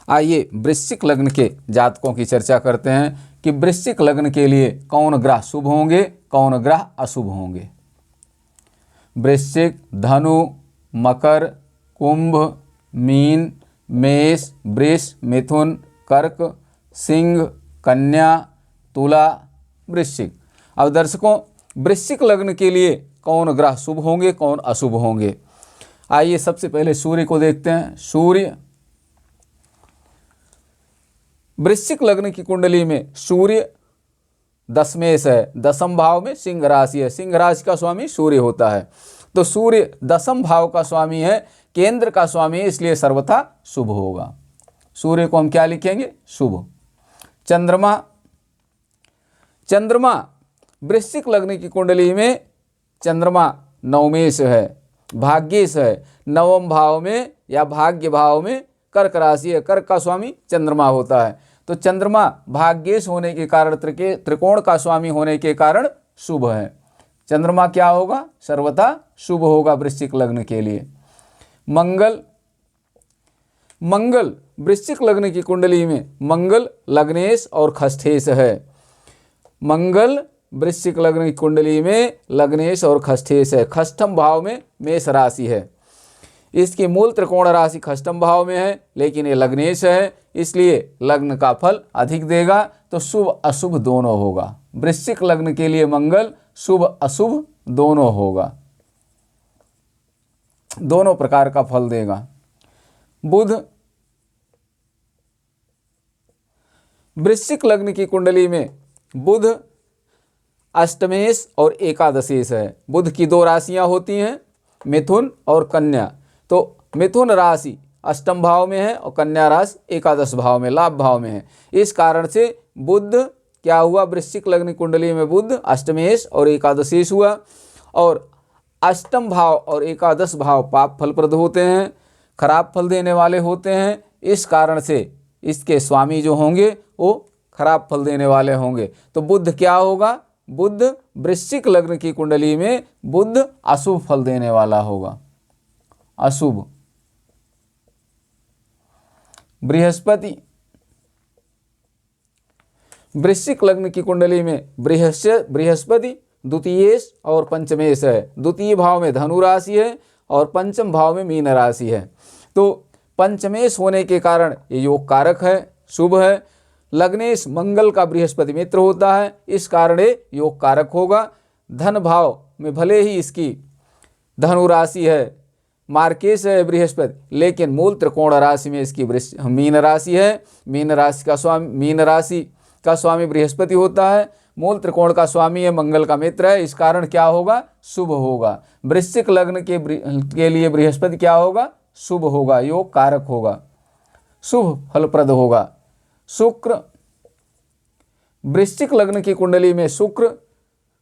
आइए वृश्चिक लग्न के जातकों की चर्चा करते हैं कि वृश्चिक लग्न के लिए कौन ग्रह शुभ होंगे, कौन ग्रह अशुभ होंगे। वृश्चिक, धनु, मकर, कुंभ, मीन, मेष, वृष, मिथुन, कर्क, सिंह, कन्या, तुला, वृश्चिक। अब दर्शकों, वृश्चिक लग्न के लिए कौन ग्रह शुभ होंगे, कौन अशुभ होंगे। आइए सबसे पहले सूर्य को देखते हैं। सूर्य, वृश्चिक लग्न की कुंडली में सूर्य दशमेश है, दशम भाव में सिंह राशि है। सिंह राशि का स्वामी सूर्य होता है, तो सूर्य दशम भाव का स्वामी है, केंद्र का स्वामी है, इसलिए सर्वथा शुभ होगा। सूर्य को हम क्या लिखेंगे, शुभ। चंद्रमा, चंद्रमा वृश्चिक लग्न की कुंडली में चंद्रमा नवमेश है, भाग्येश है, नवम भाव में या भाग्य भाव में कर्क राशि है, कर्क का स्वामी चंद्रमा होता है। तो चंद्रमा भाग्येश होने के कारण, त्रिकोण का स्वामी होने के कारण शुभ है। चंद्रमा क्या होगा, सर्वथा शुभ होगा वृश्चिक लग्न के लिए। मंगल, मंगल वृश्चिक लग्न की कुंडली में मंगल लग्नेश और खष्ठेश है। मंगल वृश्चिक लग्न की कुंडली में लग्नेश और खष्ठेश है। खष्ठम भाव में मेष राशि है, इसकी मूल त्रिकोण राशि खष्टम भाव में है, लेकिन ये लग्नेश है, इसलिए लग्न का फल अधिक देगा। तो शुभ अशुभ दोनों होगा। वृश्चिक लग्न के लिए मंगल शुभ अशुभ दोनों होगा, दोनों प्रकार का फल देगा। बुध, वृश्चिक लग्न की कुंडली में बुध अष्टमेश और एकादशेश है। बुध की दो राशियां होती हैं, मिथुन और कन्या। तो मिथुन राशि अष्टम भाव में है और कन्या राशि एकादश भाव में, लाभ भाव में है। इस कारण से बुध क्या हुआ, वृश्चिक लग्न कुंडली में बुध अष्टमेश और एकादशेश हुआ। और अष्टम भाव और एकादश भाव पाप फलप्रद होते हैं, खराब फल देने वाले होते हैं। इस कारण से इसके स्वामी जो होंगे वो खराब फल देने वाले होंगे। तो बुध क्या होगा, बुध वृश्चिक लग्न की कुंडली में बुध अशुभ फल देने वाला होगा, अशुभ। बृहस्पति, वृश्चिक लग्न की कुंडली में बृहस्पति द्वितीयेश और पंचमेश है। द्वितीय भाव में धनु राशि है और पंचम भाव में मीन राशि है। तो पंचमेश होने के कारण ये योग कारक है, शुभ है। लग्नेश मंगल का बृहस्पति मित्र होता है, इस कारण ये योग कारक होगा। धन भाव में भले ही इसकी धनु राशि है, मार्केश है बृहस्पति, लेकिन मूल त्रिकोण राशि में इसकी मीन राशि है। मीन राशि का स्वामी बृहस्पति होता है, मूल त्रिकोण का स्वामी है, मंगल का मित्र है। इस कारण क्या होगा, शुभ होगा। वृश्चिक लग्न के लिए बृहस्पति क्या होगा, शुभ होगा, योग कारक होगा, शुभ फलप्रद होगा। शुक्र, वृश्चिक लग्न की कुंडली में शुक्र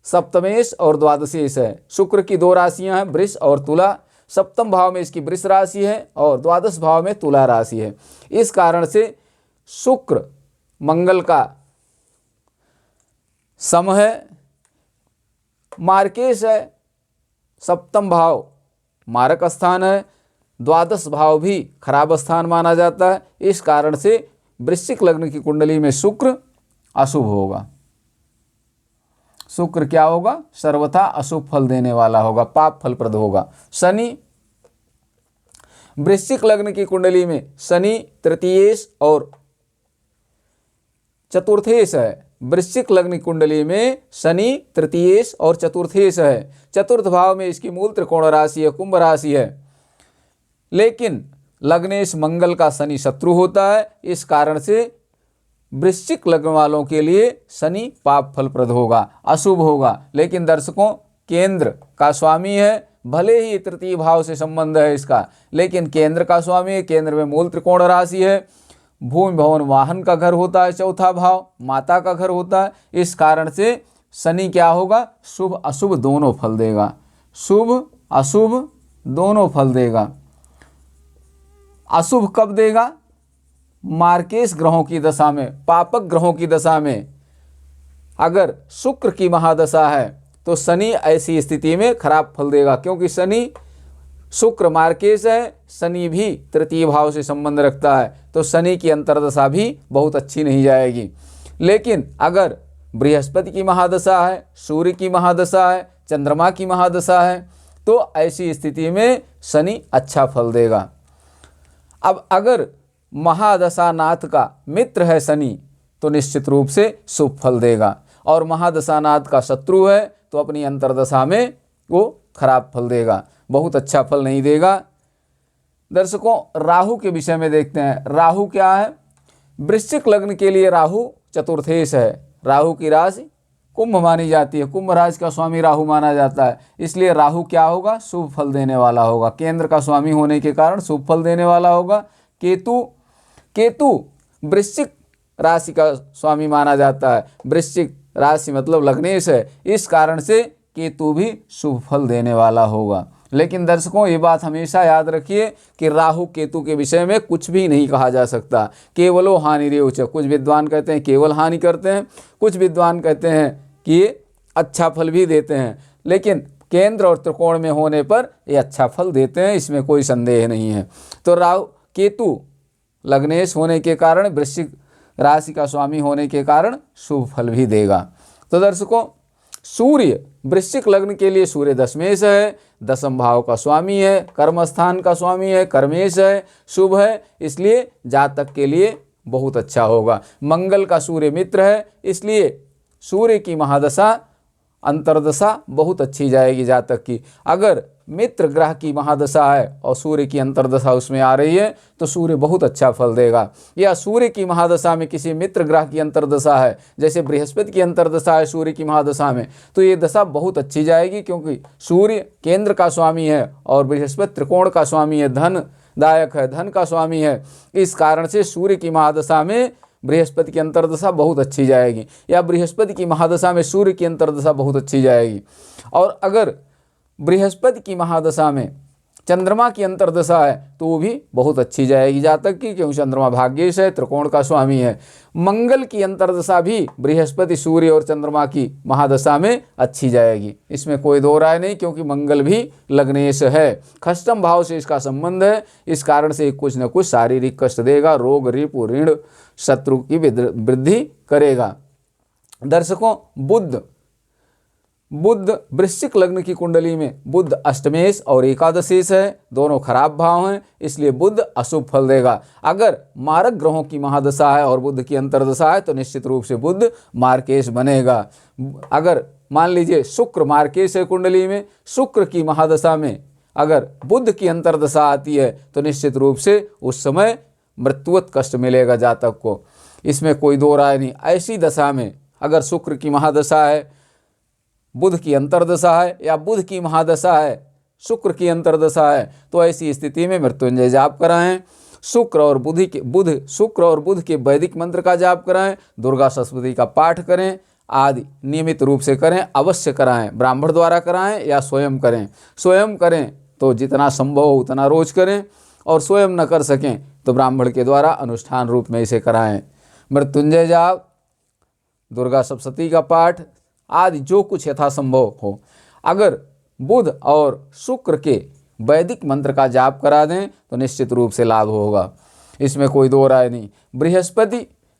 सप्तमेश और द्वादशेश है। शुक्र की दो राशियां हैं, वृष और तुला। सप्तम भाव में इसकी वृष राशि है और द्वादश भाव में तुला राशि है। इस कारण से शुक्र मंगल का सम है, मार्केश है, सप्तम भाव मारक स्थान है, द्वादश भाव भी खराब स्थान माना जाता है। इस कारण से वृश्चिक लग्न की कुंडली में शुक्र अशुभ होगा। शुक्र क्या होगा, सर्वथा अशुभ फल देने वाला होगा, पाप फलप्रद होगा। शनि, वृश्चिक लग्न की कुंडली में शनि तृतीयेश और चतुर्थेश है। वृश्चिक लग्न की कुंडली में शनि तृतीयेश और चतुर्थेश है। चतुर्थ भाव में इसकी मूल त्रिकोण राशि है, कुंभ राशि है, लेकिन लग्नेश मंगल का शनि शत्रु होता है। इस कारण से वृश्चिक लग्न वालों के लिए शनि पाप फलप्रद होगा, अशुभ होगा। लेकिन दर्शकों, केंद्र का स्वामी है, भले ही तृतीय भाव से संबंध है इसका, लेकिन केंद्र का स्वामी है, केंद्र में मूल त्रिकोण राशि है। भूमि भवन वाहन का घर होता है, चौथा भाव माता का घर होता है। इस कारण से शनि क्या होगा, शुभ अशुभ दोनों फल देगा, शुभ अशुभ दोनों फल देगा। अशुभ कब देगा, मार्केश ग्रहों की दशा में, पापक ग्रहों की दशा में। अगर शुक्र की महादशा है तो शनि ऐसी स्थिति में खराब फल देगा, क्योंकि शनि शुक्र मार्केश है, शनि भी तृतीय भाव से संबंध रखता है, तो शनि की अंतर्दशा भी बहुत अच्छी नहीं जाएगी। लेकिन अगर बृहस्पति की महादशा है, सूर्य की महादशा है, चंद्रमा की महादशा है, तो ऐसी स्थिति में शनि अच्छा फल देगा। अब अगर महादशानाथ का मित्र है शनि, तो निश्चित रूप से शुभ फल देगा, और महादशानाथ का शत्रु है तो अपनी अंतर्दशा में वो खराब फल देगा, बहुत अच्छा फल नहीं देगा। दर्शकों, राहु के विषय में देखते हैं। राहु क्या है? वृश्चिक लग्न के लिए राहु चतुर्थेश है। राहु की राशि कुंभ मानी जाती है, कुंभ राशि का स्वामी राहु माना जाता है, इसलिए राहु क्या होगा? शुभ फल देने वाला होगा, केंद्र का स्वामी होने के कारण शुभ फल देने वाला होगा। केतु वृश्चिक राशि का स्वामी माना जाता है, वृश्चिक राशि मतलब लग्नेश है, इस कारण से केतु भी शुभ फल देने वाला होगा। लेकिन दर्शकों, ये बात हमेशा याद रखिए कि राहु केतु के विषय में कुछ भी नहीं कहा जा सकता। केवलो हानि रेवच, कुछ विद्वान कहते हैं केवल हानि करते हैं, कुछ विद्वान कहते हैं कि ये अच्छा फल भी देते हैं, लेकिन केंद्र और त्रिकोण में होने पर ये अच्छा फल देते हैं, इसमें कोई संदेह नहीं है। तो राहु केतु लग्नेश होने के कारण, वृश्चिक राशि का स्वामी होने के कारण शुभ फल भी देगा। तो दर्शकों, सूर्य वृश्चिक लग्न के लिए सूर्य दशमेश है, दशम भाव का स्वामी है, कर्म स्थान का स्वामी है, कर्मेश है, शुभ है, इसलिए जातक के लिए बहुत अच्छा होगा। मंगल का सूर्य मित्र है, इसलिए सूर्य की महादशा अंतर्दशा बहुत अच्छी जाएगी जातक की। अगर मित्र ग्रह की महादशा है और सूर्य की अंतर्दशा उसमें आ रही है तो सूर्य बहुत अच्छा फल देगा। या सूर्य की महादशा में किसी मित्र ग्रह की अंतर्दशा है, जैसे बृहस्पति की अंतर्दशा है सूर्य की महादशा में, तो ये दशा बहुत अच्छी जाएगी, क्योंकि सूर्य केंद्र का स्वामी है और बृहस्पति त्रिकोण का स्वामी है, धन दायक है, धन का स्वामी है। इस कारण से सूर्य की महादशा में बृहस्पति की अंतर्दशा बहुत अच्छी जाएगी, या बृहस्पति की महादशा में सूर्य की अंतर्दशा बहुत अच्छी जाएगी। और अगर बृहस्पति की महादशा में चंद्रमा की अंतर्दशा है तो वो भी बहुत अच्छी जाएगी जातक की, क्योंकि चंद्रमा भाग्येश है, त्रिकोण का स्वामी है। मंगल की अंतर्दशा भी बृहस्पति, सूर्य और चंद्रमा की महादशा में अच्छी जाएगी, इसमें कोई दो राय नहीं, क्योंकि मंगल भी लग्नेश है, खष्टम भाव से इसका संबंध है। इस कारण से कुछ न कुछ शारीरिक कष्ट देगा, रोग रिपु ऋण शत्रु की वृद्धि करेगा। दर्शकों, बुध वृश्चिक लग्न की कुंडली में बुध अष्टमेश और एकादशेश है, दोनों खराब भाव हैं, इसलिए बुध अशुभ फल देगा। अगर मारक ग्रहों की महादशा है और बुध की अंतर्दशा है तो निश्चित रूप से बुध मार्केश बनेगा। अगर मान लीजिए शुक्र मार्केश है कुंडली में, शुक्र की महादशा में अगर बुध की अंतर्दशा आती है तो निश्चित रूप से उस समय मृत्युवत कष्ट मिलेगा जातक को, इसमें कोई दो राय नहीं। ऐसी दशा में अगर शुक्र की महादशा है, बुध की अंतर्दशा है, या बुध की महादशा है, शुक्र की अंतर्दशा है, तो ऐसी स्थिति में मृत्युंजय जाप कराएं, शुक्र और बुध के वैदिक मंत्र का जाप कराएं, दुर्गा सप्तशती का पाठ करें आदि नियमित रूप से करें, अवश्य कराएं, ब्राह्मण द्वारा कराएं या स्वयं करें। स्वयं करें तो जितना संभव हो उतना रोज करें, और स्वयं न कर सकें तो ब्राह्मण के द्वारा अनुष्ठान रूप में इसे कराएं। मृत्युंजय जाप, दुर्गा सप्तशती का पाठ आदि जो कुछ यथासंभव हो। अगर बुध और शुक्र के वैदिक मंत्र का जाप करा दें तो निश्चित रूप से लाभ होगा, इसमें कोई दो राय नहीं।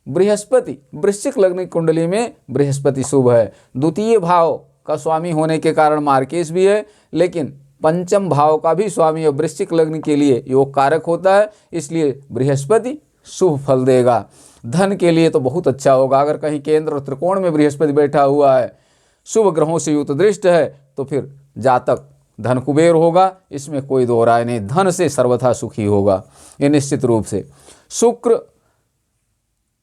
बृहस्पति वृश्चिक लग्न की कुंडली में बृहस्पति शुभ है, द्वितीय भाव का स्वामी होने के कारण मार्केश भी है, लेकिन पंचम भाव का भी स्वामी और वृश्चिक लग्न के लिए योग कारक होता है, इसलिए बृहस्पति शुभ फल देगा। धन के लिए तो बहुत अच्छा होगा। अगर कहीं केंद्र और त्रिकोण में बृहस्पति बैठा हुआ है, शुभ ग्रहों से युक्त दृष्ट है, तो फिर जातक धन कुबेर होगा, इसमें कोई दो राय नहीं, धन से सर्वथा सुखी होगा ये निश्चित रूप से। शुक्र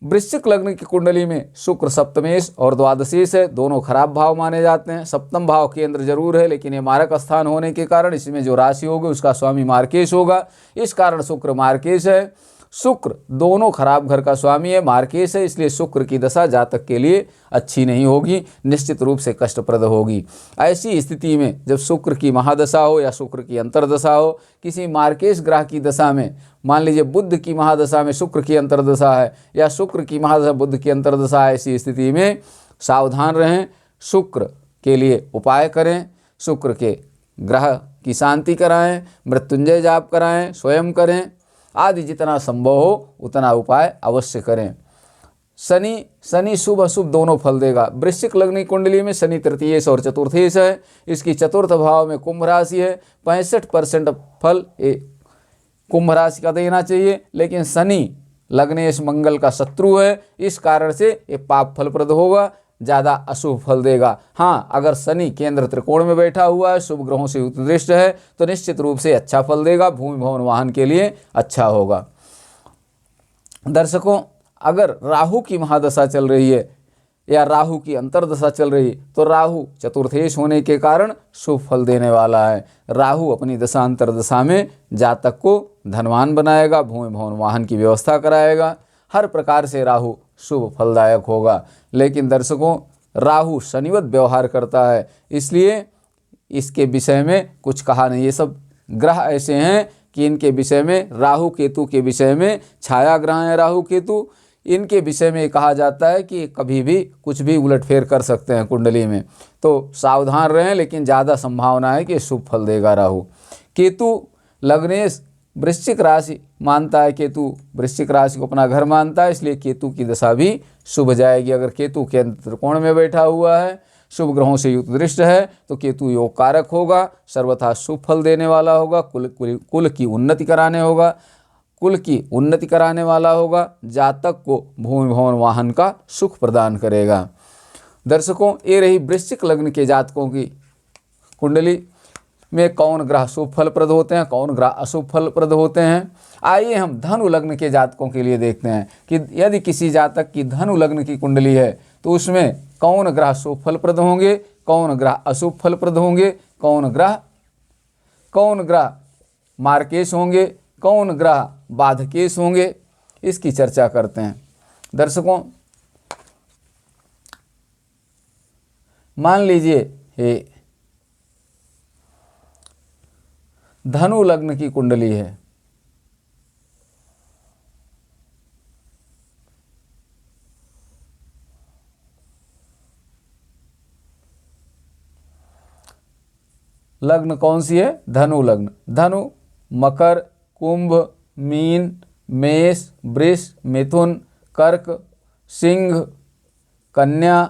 वृश्चिक लग्न की कुंडली में शुक्र सप्तमेश और द्वादशेश है, दोनों खराब भाव माने जाते हैं। सप्तम भाव केंद्र जरूर है, लेकिन ये मारक स्थान होने के कारण इसमें जो राशि होगी उसका स्वामी मार्केश होगा, इस कारण शुक्र मार्केश है। शुक्र दोनों खराब घर का स्वामी है, मार्केश है, इसलिए शुक्र की दशा जातक के लिए अच्छी नहीं होगी, निश्चित रूप से कष्टप्रद होगी। ऐसी स्थिति में जब शुक्र की महादशा हो या शुक्र की अंतर्दशा हो, किसी मार्केश ग्रह की दशा में, मान लीजिए बुध की महादशा में शुक्र की अंतर्दशा है या शुक्र की महादशा बुध की अंतर्दशा है, ऐसी स्थिति में सावधान रहें, शुक्र के लिए उपाय करें, शुक्र के ग्रह की शांति कराएं, मृत्युंजय जाप कराएं, स्वयं करें आदि जितना संभव हो उतना उपाय अवश्य करें। शनि शुभ अशुभ दोनों फल देगा। वृश्चिक लग्न की कुंडली में शनि तृतीयेश और चतुर्थेश है। इसकी चतुर्थ भाव में कुंभ राशि है। 65% फल कुंभ राशि का देना चाहिए, लेकिन शनि लग्नेश मंगल का शत्रु है, इस कारण से ये पाप फलप्रद होगा, ज़्यादा अशुभ फल देगा। हाँ, अगर शनि केंद्र त्रिकोण में बैठा हुआ है, शुभ ग्रहों से युक्त दृष्ट है, तो निश्चित रूप से अच्छा फल देगा, भूमि भवन वाहन के लिए अच्छा होगा। दर्शकों, अगर राहु की महादशा चल रही है या राहु की अंतर्दशा चल रही है, तो राहु चतुर्थेश होने के कारण शुभ फल देने वाला है। राहु अपनी दशा अंतर्दशा में जातक को धनवान बनाएगा, भूमि भवन वाहन की व्यवस्था कराएगा, हर प्रकार से राहु शुभ फलदायक होगा। लेकिन दर्शकों, राहु शनिवत व्यवहार करता है, इसलिए इसके विषय में कुछ कहा नहीं। ये सब ग्रह ऐसे हैं कि इनके विषय में, राहु केतु के विषय में, छाया ग्रह है राहु केतु, इनके विषय में कहा जाता है कि कभी भी कुछ भी उलटफेर कर सकते हैं कुंडली में, तो सावधान रहें। लेकिन ज़्यादा संभावना है कि शुभ फल देगा राहु। केतु लग्नेश वृश्चिक राशि मानता है, केतु वृश्चिक राशि को अपना घर मानता है, इसलिए केतु की दशा भी शुभ जाएगी। अगर केतु के त्रिकोण में बैठा हुआ है, शुभ ग्रहों से युक्त दृष्ट है, तो केतु योग कारक होगा, सर्वथा शुभ फल देने वाला होगा, कुल की उन्नति कराने होगा, कुल की उन्नति कराने वाला होगा, जातक को भूमि भवन वाहन का सुख प्रदान करेगा। दर्शकों, ये रही वृश्चिक लग्न के जातकों की कुंडली में कौन ग्रह शुभ फलप्रद होते हैं, कौन ग्रह अशुभ फलप्रद होते हैं। आइए हम धनु लग्न के जातकों के लिए देखते हैं कि यदि किसी जातक की धनु लग्न की कुंडली है तो उसमें कौन ग्रह शुभ फलप्रद होंगे, कौन ग्रह अशुभ फलप्रद होंगे, कौन ग्रह मार्केश होंगे, कौन ग्रह बाधकेश होंगे, इसकी चर्चा करते हैं। दर्शकों, मान लीजिए ये धनु लग्न की कुंडली है, लग्न कौन सी है? धनु लग्न। धनु मकर, कुंभ, मीन, मेष, वृष, मिथुन, कर्क, सिंह, कन्या,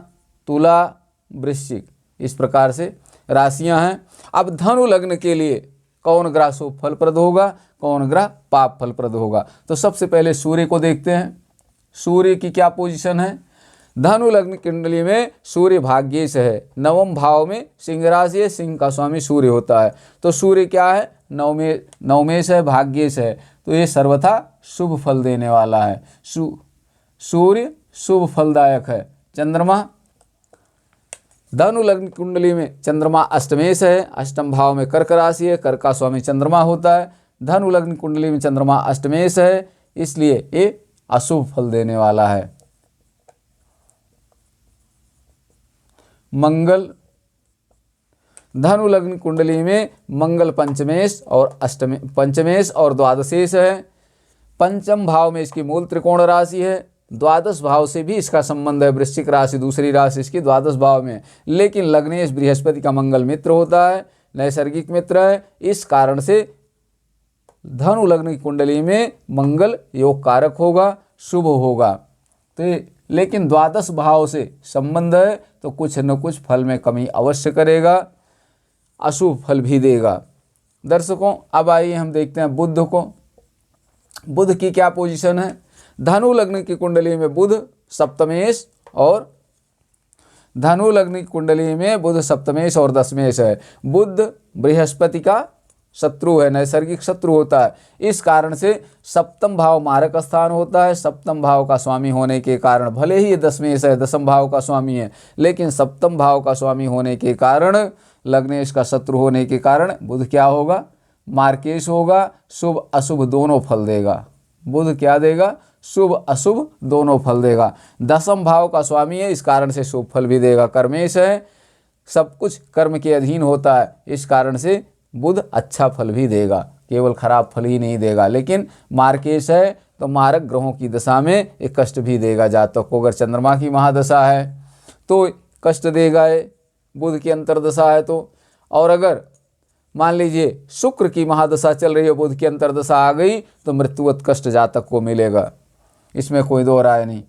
तुला, वृश्चिक, इस प्रकार से राशियां हैं। अब धनु लग्न के लिए कौन ग्रह शुभ फलप्रद होगा, कौन ग्रह पाप फलप्रद होगा, तो सबसे पहले सूर्य को देखते हैं। सूर्य की क्या पोजीशन है? धनु लग्न कुंडली में सूर्य भाग्येश है, नवम भाव में सिंह राशि है, सिंह का स्वामी सूर्य होता है। तो सूर्य क्या है? नवमेश है, भाग्येश है, तो ये सर्वथा शुभ फल देने वाला है। सूर्य शुभ फलदायक है। चंद्रमा, धनु लग्न कुंडली में चंद्रमा अष्टमेश है, अष्टम भाव में कर्क राशि है, कर्क का स्वामी चंद्रमा होता है। धनु लग्न कुंडली में चंद्रमा अष्टमेश है, इसलिए ये अशुभ फल देने वाला है। मंगल, धनु लग्न कुंडली में मंगल पंचमेश और द्वादशेश है। पंचम भाव में इसकी मूल त्रिकोण राशि है, द्वादश भाव से भी इसका संबंध है, वृश्चिक राशि दूसरी राशि इसकी द्वादश भाव में, लेकिन लग्नेश बृहस्पति का मंगल मित्र होता है, नैसर्गिक मित्र है, इस कारण से धनु लग्न की कुंडली में मंगल योग कारक होगा, शुभ होगा। तो लेकिन द्वादश भाव से संबंध है तो कुछ न कुछ फल में कमी अवश्य करेगा, अशुभ फल भी देगा। दर्शकों, अब आइए हम देखते हैं बुध को। बुध की क्या पोजीशन है? धनु लग्न की कुंडली में बुध सप्तमेश और धनु लग्न की कुंडली में बुध सप्तमेश और दशमेश है। बुध बृहस्पति का शत्रु है, नैसर्गिक शत्रु होता है, इस कारण से सप्तम भाव मारक स्थान होता है। सप्तम भाव का स्वामी होने के कारण, भले ही ये दशमेश है, दशम भाव का स्वामी है, लेकिन सप्तम भाव का स्वामी होने के कारण, लग्नेश का शत्रु होने के कारण बुध क्या होगा? मार्केश होगा, शुभ अशुभ दोनों फल देगा। बुध क्या देगा? शुभ अशुभ दोनों फल देगा। दशम भाव का स्वामी है, इस कारण से शुभ फल भी देगा। कर्मेश है, सब कुछ कर्म के अधीन होता है, इस कारण से बुध अच्छा फल भी देगा, केवल खराब फल ही नहीं देगा। लेकिन मार्केश है तो मारक ग्रहों की दशा में एक कष्ट भी देगा जातक को। अगर चंद्रमा की महादशा है तो कष्ट देगा ये, बुध की अंतर्दशा है तो। और अगर मान लीजिए शुक्र की महादशा चल रही है, बुध की अंतर्दशा आ गई तो मृत्युवत कष्ट जातक को मिलेगा, इसमें कोई दो राय नहीं।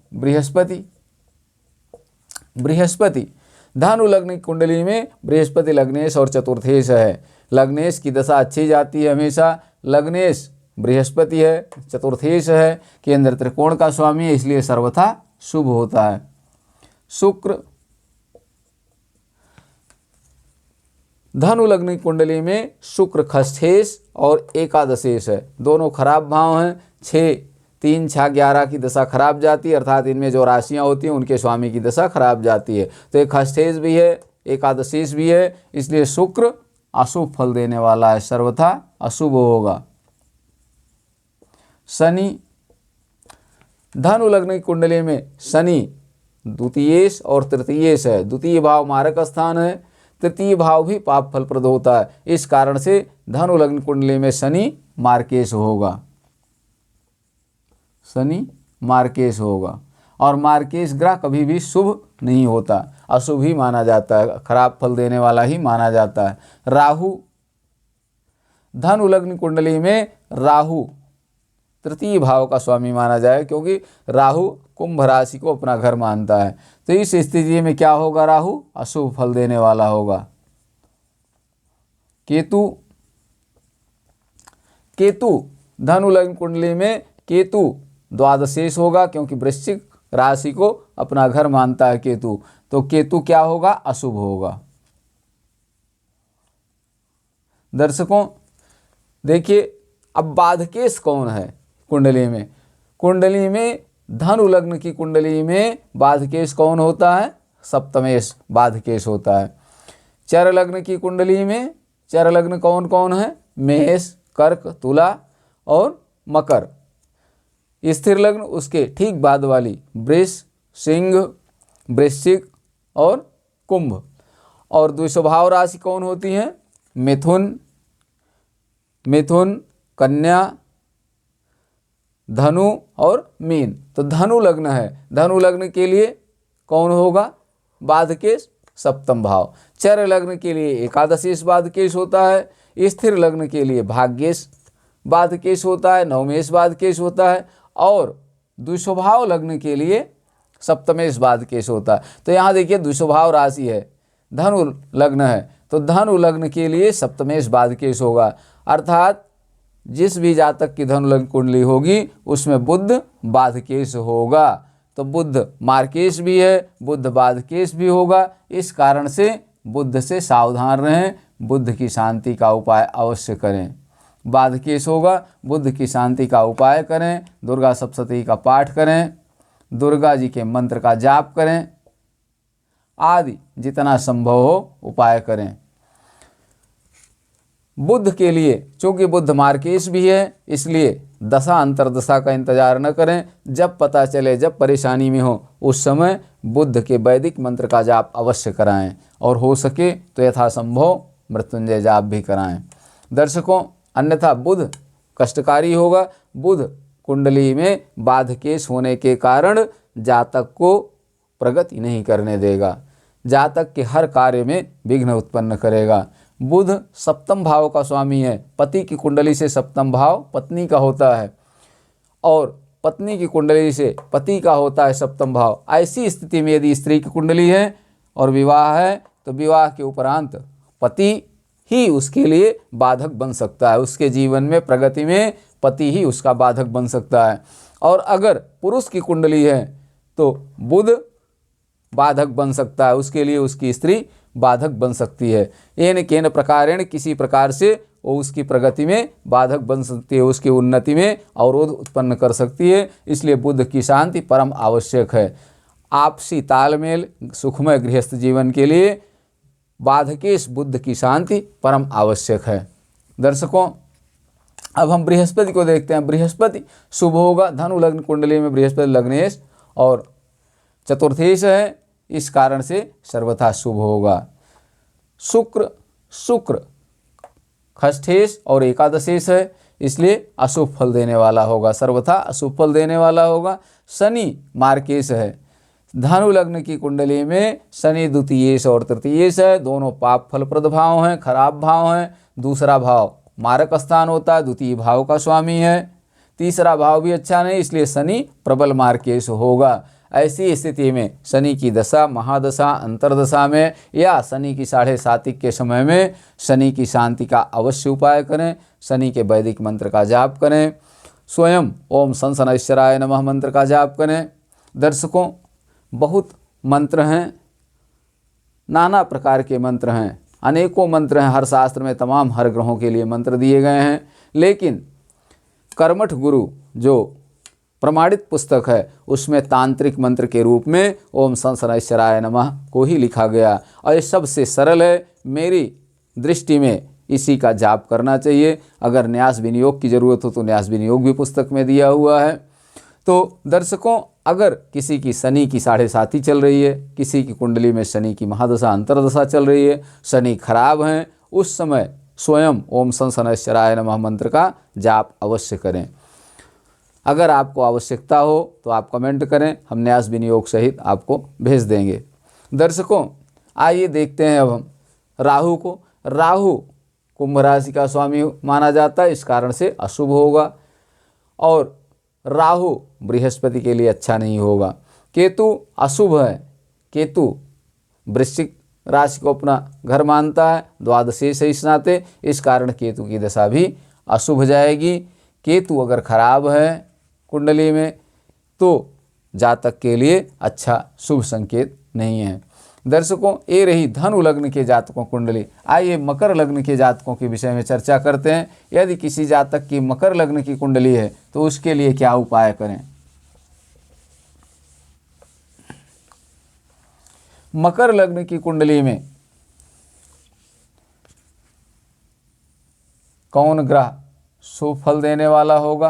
बृहस्पति धनु लग्न की कुंडली में बृहस्पति लग्नेश और चतुर्थेश है। लग्नेश की दशा अच्छी जाती है हमेशा। लग्नेश बृहस्पति है, चतुर्थेश है, केंद्र त्रिकोण का स्वामी है, इसलिए सर्वथा शुभ होता है। शुक्र धनु लग्न की कुंडली में शुक्र खष्ठेश और एकादशेश है, दोनों खराब भाव हैं। 6, 3, 6, 11 की दशा खराब जाती है, अर्थात इनमें जो राशियां होती हैं उनके स्वामी की दशा खराब जाती है। तो एक खष्ठेश भी है, एकादशेश भी है, इसलिए शुक्र अशुभ फल देने वाला है, सर्वथा अशुभ होगा। शनि धनु लग्न की कुंडली में शनि द्वितीयेश और तृतीयेश है। द्वितीय भाव मारक स्थान है, तृतीय भाव भी पाप फलप्रद होता है। इस कारण से धनु लग्न कुंडली में शनि मार्केश होगा, शनि मार्केश होगा। और मार्केश ग्रह कभी भी शुभ नहीं होता, अशुभ ही माना जाता है, खराब फल देने वाला ही माना जाता है। राहु धनु लग्न कुंडली में राहु तृतीय भाव का स्वामी माना जाए, क्योंकि राहु कुंभ राशि को अपना घर मानता है। तो इस स्थिति में क्या होगा, राहु अशुभ फल देने वाला होगा। केतु धनु लग्न कुंडली में केतु द्वादशेश होगा, क्योंकि वृश्चिक राशि को अपना घर मानता है केतु। तो केतु क्या होगा, अशुभ होगा। दर्शकों देखिए, अब बाधकेश कौन है कुंडली में? कुंडली में धनु लग्न की कुंडली में बाधकेश कौन होता है? सप्तमेश बाधकेश होता है। चर लग्न की कुंडली में चर लग्न कौन कौन है? मेष, कर्क, तुला और मकर। स्थिर लग्न उसके ठीक बाद वाली वृष, सिंह, वृश्चिक और कुंभ। और द्विस्वभाव राशि कौन होती है? मिथुन, कन्या, धनु और मीन। तो धनु लग्न है, धनु लग्न के लिए कौन होगा? बाधकेश सप्तम भाव। चर लग्न के लिए एकादशेश बाधकेश होता है। स्थिर लग्न के लिए भाग्येश बाधकेश होता है, नवमेश बाधकेश होता है। और द्विस्वभाव लग्न के लिए सप्तमेश बाधकेश होता है। तो यहाँ देखिए द्विस्वभाव राशि है, धनु लग्न है, तो धनु लग्न के लिए सप्तमेश बाधकेश होगा। अर्थात जिस भी जातक की धनु लग्न कुंडली होगी उसमें बुध बाधकेश होगा। तो बुध मार्केश भी है, बुध बाधकेश भी होगा। इस कारण से बुध से सावधान रहें, बुध की शांति का उपाय अवश्य करें। बाधकेश होगा, बुध की शांति का उपाय करें, दुर्गा सप्तशती का पाठ करें, दुर्गा जी के मंत्र का जाप करें, आदि जितना संभव हो उपाय करें। बुध के लिए चूंकि बुध मार्केश भी है, इसलिए दशा अंतर्दशा का इंतजार न करें। जब पता चले, जब परेशानी में हो, उस समय बुध के वैदिक मंत्र का जाप अवश्य कराएं और हो सके तो यथासंभव मृत्युंजय जाप भी कराएं। दर्शकों, अन्यथा बुध कष्टकारी होगा। बुध कुंडली में बाधकेश होने के कारण जातक को प्रगति नहीं करने देगा, जातक के हर कार्य में विघ्न उत्पन्न करेगा। बुध सप्तम भाव का स्वामी है। पति की कुंडली से सप्तम भाव पत्नी का होता है और पत्नी की कुंडली से पति का होता है सप्तम भाव। ऐसी स्थिति में यदि स्त्री की कुंडली है और विवाह है तो विवाह के उपरांत पति ही उसके लिए बाधक बन सकता है। उसके जीवन में प्रगति में पति ही उसका बाधक बन सकता है। और अगर पुरुष की कुंडली है तो बुध बाधक बन सकता है, उसके लिए उसकी स्त्री बाधक बन सकती है। एन केन प्रकारेण किसी प्रकार से वो उसकी प्रगति में बाधक बन सकती है, उसकी उन्नति में अवरोध उत्पन्न कर सकती है। इसलिए बुध की शांति परम आवश्यक है। आपसी तालमेल सुखमय गृहस्थ जीवन के लिए बाधकेश बुध की शांति परम आवश्यक है। दर्शकों, अब हम बृहस्पति को देखते हैं। बृहस्पति शुभ होगा। धनु लग्न कुंडली में बृहस्पति लग्नेश और चतुर्थेश है, इस कारण से सर्वथा शुभ होगा। शुक्र खष्ठेश और एकादशेश है, इसलिए अशुभ फल देने वाला होगा, सर्वथा अशुभ फल देने वाला होगा। शनि मार्केश है, धनु लग्न की कुंडली में शनि द्वितीयेश और तृतीयेश है, दोनों पाप फलप्रद भाव हैं, खराब भाव हैं। दूसरा भाव मारक स्थान होता है, द्वितीय भाव का स्वामी है। तीसरा भाव भी अच्छा नहीं, इसलिए शनि प्रबल मार्केश होगा। ऐसी स्थिति में शनि की दशा, महादशा, अंतरदशा में या शनि की 7.5 के समय में शनि की शांति का अवश्य उपाय करें। शनि के वैदिक मंत्र का जाप करें। स्वयं ओम शनैश्चराय नमः मंत्र का जाप करें। दर्शकों, बहुत मंत्र हैं, नाना प्रकार के मंत्र हैं, अनेकों मंत्र हैं। हर शास्त्र में तमाम हर ग्रहों के लिए मंत्र दिए गए हैं, लेकिन कर्मठ गुरु जो प्रमाणित पुस्तक है उसमें तांत्रिक मंत्र के रूप में ओम शनैश्चराय नमः को ही लिखा गया और ये सबसे सरल है। मेरी दृष्टि में इसी का जाप करना चाहिए। अगर न्यास विनियोग की ज़रूरत हो तो न्यास विनियोग भी पुस्तक में दिया हुआ है। तो दर्शकों, अगर किसी की शनि की 7.5 चल रही है, किसी की कुंडली में शनि की महादशा अंतरदशा चल रही है, शनि खराब हैं, उस समय स्वयं ओम शनैश्चराय नमः मंत्र का जाप अवश्य करें। अगर आपको आवश्यकता हो तो आप कमेंट करें, हम न्यास विनियोग सहित आपको भेज देंगे। दर्शकों, आइए देखते हैं अब हम राहु को। राहु कुंभ राशि का स्वामी माना जाता है, इस कारण से अशुभ होगा। और राहु बृहस्पति के लिए अच्छा नहीं होगा। केतु अशुभ है। केतु वृश्चिक राशि को अपना घर मानता है, द्वादशी से इस नाते, इस कारण केतु की दशा भी अशुभ जाएगी। केतु अगर खराब है कुंडली में तो जातक के लिए अच्छा शुभ संकेत नहीं है। दर्शकों, ये रही धनु लग्न के जातकों कुंडली। आइए मकर लग्न के जातकों के विषय में चर्चा करते हैं। यदि किसी जातक की मकर लग्न की कुंडली है तो उसके लिए क्या उपाय करें। मकर लग्न की कुंडली में कौन ग्रह शुभ फल देने वाला होगा,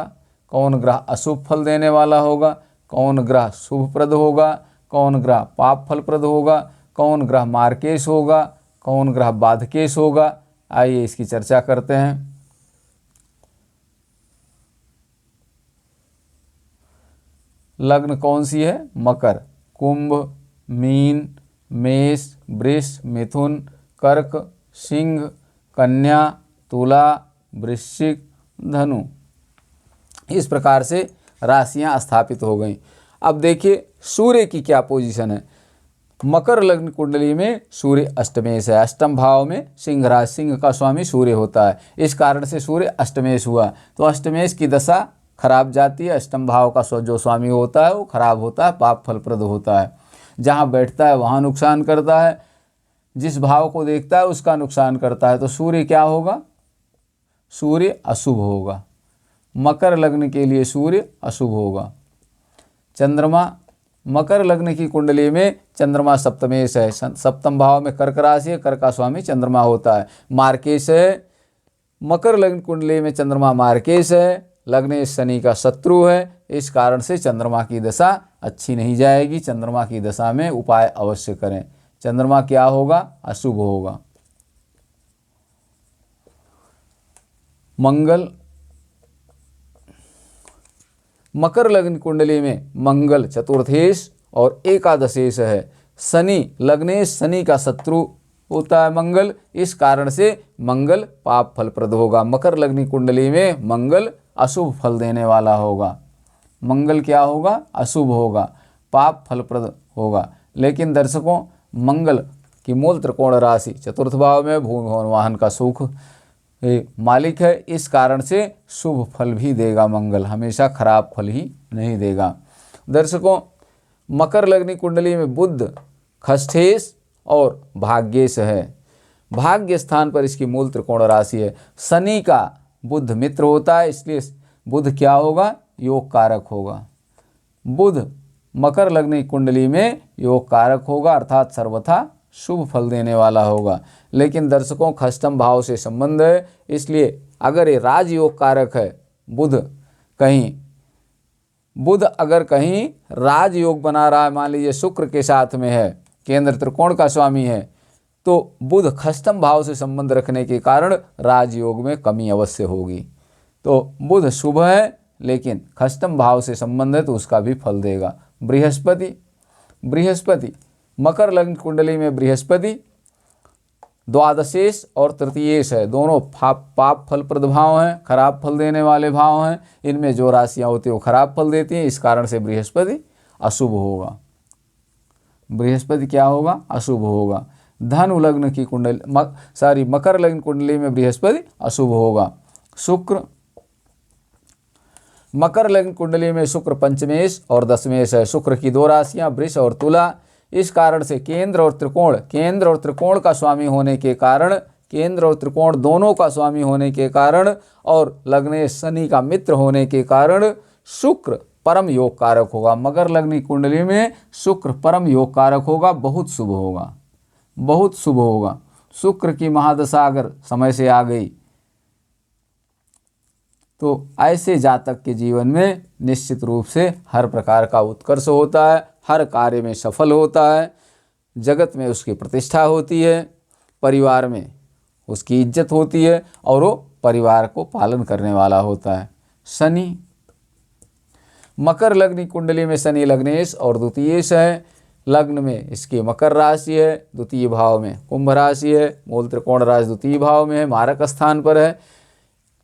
कौन ग्रह अशुभ फल देने वाला होगा, कौन ग्रह शुभप्रद होगा, कौन ग्रह पाप फलप्रद होगा, कौन ग्रह मार्केश होगा, कौन ग्रह बाधकेश होगा, आइए इसकी चर्चा करते हैं। लग्न कौन सी है? मकर, कुंभ, मीन, मेष, वृष, मिथुन, कर्क, सिंह, कन्या, तुला, वृश्चिक, धनु। इस प्रकार से राशियां स्थापित हो गई। अब देखिए सूर्य की क्या पोजीशन है। मकर लग्न कुंडली में सूर्य अष्टमेश है। अष्टम भाव में सिंह राशि, सिंह का स्वामी सूर्य होता है, इस कारण से सूर्य अष्टमेश हुआ। तो अष्टमेश की दशा खराब जाती है। अष्टम भाव का जो स्वामी होता है वो खराब होता है, पाप फलप्रद होता है। जहाँ बैठता है वहाँ नुकसान करता है, जिस भाव को देखता है उसका नुकसान करता है। तो सूर्य क्या होगा? सूर्य अशुभ होगा। मकर लग्न के लिए सूर्य अशुभ होगा। चंद्रमा, मकर लग्न की कुंडली में चंद्रमा सप्तमेश है। सप्तम भाव में कर्क राशि है, कर्क का स्वामी चंद्रमा होता है। मार्केश है। मकर लग्न कुंडली में चंद्रमा मार्केश है, लग्नेश शनि का शत्रु है, इस कारण से चंद्रमा की दशा अच्छी नहीं जाएगी। चंद्रमा की दशा में उपाय अवश्य करें। चंद्रमा क्या होगा? अशुभ होगा। मंगल, मकर लग्न कुंडली में मंगल चतुर्थेश और एकादशेश है। शनि लग्नेश शनि का शत्रु होता है मंगल, इस कारण से मंगल पाप फलप्रद होगा। मकर लग्न कुंडली में मंगल अशुभ फल देने वाला होगा। मंगल क्या होगा? अशुभ होगा, पाप फलप्रद होगा। लेकिन दर्शकों, मंगल की मूल त्रिकोण राशि चतुर्थ भाव में भूमि भवन वाहन का सुख मालिक है, इस कारण से शुभ फल भी देगा। मंगल हमेशा खराब फल ही नहीं देगा। दर्शकों, मकर लग्न कुंडली में बुध खष्ठेश और भाग्येश है। भाग्य स्थान पर इसकी मूल त्रिकोण राशि है। शनि का बुध मित्र होता है, इसलिए बुध क्या होगा? योग कारक होगा। बुध मकर लग्न कुंडली में योग कारक होगा, अर्थात सर्वथा शुभ फल देने वाला होगा। लेकिन दर्शकों, खष्टम भाव से संबंध है, इसलिए अगर ये राजयोग कारक है, बुध अगर कहीं राजयोग बना रहा है, मान लीजिए शुक्र के साथ में है, केंद्र त्रिकोण का स्वामी है, तो बुध खष्टम भाव से संबंध रखने के कारण राजयोग में कमी अवश्य होगी। तो बुध शुभ है, लेकिन खष्टम भाव से संबंध है तो उसका भी फल देगा। बृहस्पति, बृहस्पति, मकर लग्न कुंडली में बृहस्पति द्वादशेश और तृतीयेश है, दोनों पाप फलप्रद भाव हैं, खराब फल देने वाले भाव हैं। इनमें जो राशियां होती हैं वो खराब फल देती हैं, इस कारण से बृहस्पति अशुभ होगा। बृहस्पति क्या होगा? अशुभ होगा। धनु लग्न की कुंडली मकर लग्न कुंडली में बृहस्पति अशुभ होगा। शुक्र, मकर लग्न कुंडली में शुक्र पंचमेश और दशमेश है। शुक्र की दो राशियां वृष और तुला, इस कारण से केंद्र और त्रिकोण का स्वामी होने के कारण, केंद्र और त्रिकोण दोनों का स्वामी होने के कारण और लग्नेश शनि का मित्र होने के कारण शुक्र परम योग कारक होगा। मकर लग्न कुंडली में शुक्र परम योग कारक होगा, बहुत शुभ होगा, बहुत शुभ होगा। शुक्र की महादशा अगर समय से आ गई तो ऐसे जातक के जीवन में निश्चित रूप से हर प्रकार का उत्कर्ष होता है, हर कार्य में सफल होता है, जगत में उसकी प्रतिष्ठा होती है, परिवार में उसकी इज्जत होती है और वो परिवार को पालन करने वाला होता है। शनि, मकर लग्न कुंडली में शनि लग्नेश और द्वितीयेश है। लग्न में इसकी मकर राशि है, द्वितीय भाव में कुंभ राशि है, मूल त्रिकोण राशि द्वितीय भाव में है, मारक स्थान पर है।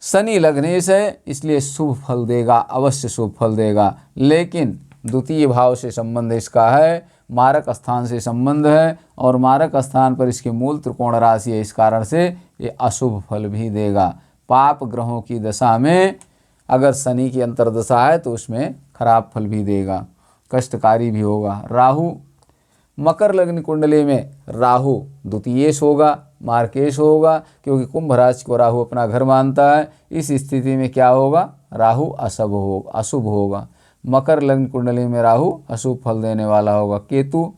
शनि लग्नेश है, इसलिए शुभ फल देगा, अवश्य शुभ फल देगा, लेकिन द्वितीय भाव से संबंध इसका है, मारक स्थान से संबंध है और मारक स्थान पर इसकी मूल त्रिकोण राशि है, इस कारण से ये अशुभ फल भी देगा। पाप ग्रहों की दशा में अगर शनि की अंतर्दशा है तो उसमें खराब फल भी देगा, कष्टकारी भी होगा। राहु, मकर लग्न कुंडली में राहु द्वितीयेश होगा, मार्केश होगा, क्योंकि कुंभ राशि को राहु अपना घर मानता है। इस स्थिति में क्या होगा? राहु अशुभ होगा। मकर लग्न कुंडली में राहु अशुभ फल देने वाला होगा। केतु,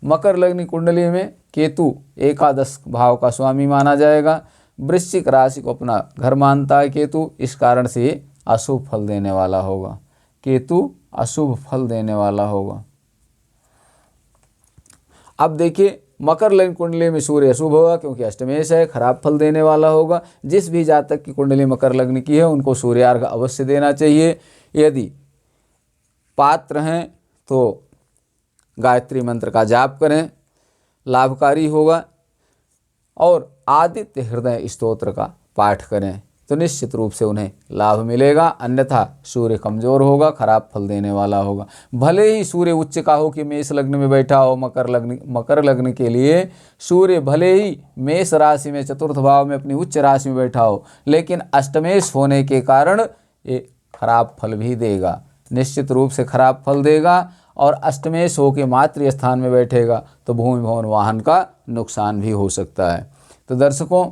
मकर लग्न कुंडली में केतु एकादश भाव का स्वामी माना जाएगा, वृश्चिक राशि को अपना घर मानता है केतु, इस कारण से अशुभ फल देने वाला होगा। केतु अशुभ फल देने वाला होगा। अब देखिए, मकर लग्न कुंडली में सूर्य अशुभ होगा क्योंकि अष्टमेश है, खराब फल देने वाला होगा। जिस भी जातक की कुंडली मकर लग्न की है उनको सूर्यार्घ अवश्य देना चाहिए। यदि पात्र हैं तो गायत्री मंत्र का जाप करें, लाभकारी होगा, और आदित्य हृदय स्तोत्र का पाठ करें तो निश्चित रूप से उन्हें लाभ मिलेगा। अन्यथा सूर्य कमजोर होगा, खराब फल देने वाला होगा। भले ही सूर्य उच्च का हो कि मेष लग्न में बैठा हो, मकर लग्न के लिए सूर्य भले ही मेष राशि में चतुर्थ भाव में अपनी उच्च राशि में बैठा हो, लेकिन अष्टमेश होने के कारण ये खराब फल भी देगा, निश्चित रूप से खराब फल देगा। और अष्टमेश हो के मातृ स्थान में बैठेगा तो भूमि भवन वाहन का नुकसान भी हो सकता है। तो दर्शकों,